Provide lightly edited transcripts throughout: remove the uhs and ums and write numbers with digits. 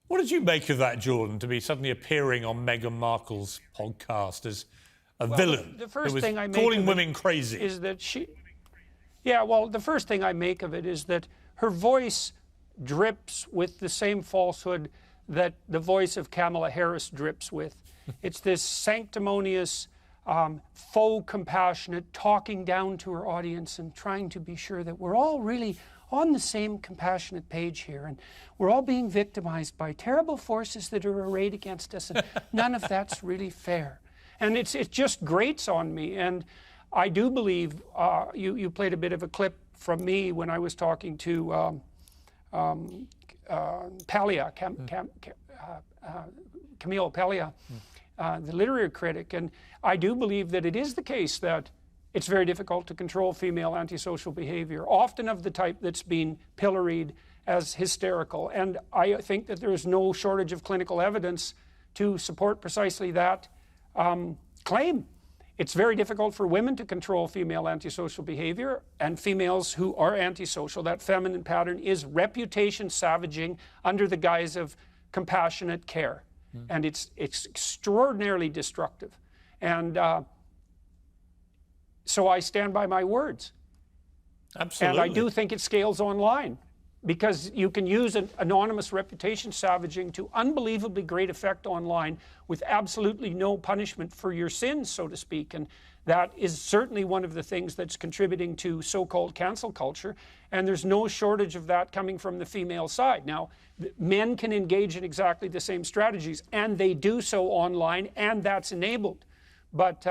What did you make of that, Jordan, to be suddenly appearing on Meghan Markle's podcast as a villain the first who was thing I make calling of women it crazy? is that the first thing I make of it is that her voice drips with the same falsehood that the voice of Kamala Harris drips with. It's this sanctimonious, faux compassionate, talking down to her audience and trying to be sure that we're all really on the same compassionate page here, and we're all being victimized by terrible forces that are arrayed against us, and none of that's really fair. And it just grates on me. And I do believe, you played a bit of a clip from me when I was talking to Camille Paglia, the literary critic, and I do believe that it is the case that it's very difficult to control female antisocial behavior, often of the type that's been pilloried as hysterical. And I think that there is no shortage of clinical evidence to support precisely that claim. It's very difficult for women to control female antisocial behavior, and females who are antisocial, that feminine pattern is reputation savaging under the guise of compassionate care. And it's extraordinarily destructive. And so I stand by my words. Absolutely. And I do think it scales online, because you can use an anonymous reputation savaging to unbelievably great effect online with absolutely no punishment for your sins, so to speak. And that is certainly one of the things that's contributing to so-called cancel culture. And there's no shortage of that coming from the female side. Now, men can engage in exactly the same strategies, and they do so online, and that's enabled. But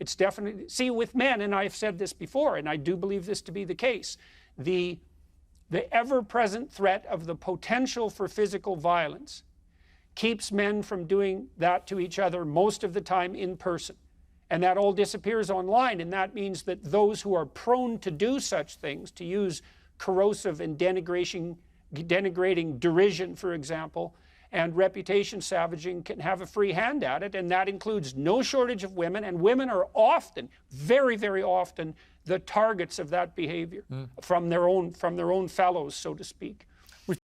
it's definitely, see, with men, and I've said this before, and I do believe this to be the case, the ever-present threat of the potential for physical violence keeps men from doing that to each other most of the time in person. And that all disappears online, and that means that those who are prone to do such things, to use corrosive and denigrating derision, for example, and reputation savaging, can have a free hand at it, and that includes no shortage of women, and women are often, very, very often, the targets of that behavior from their own fellows, so to speak.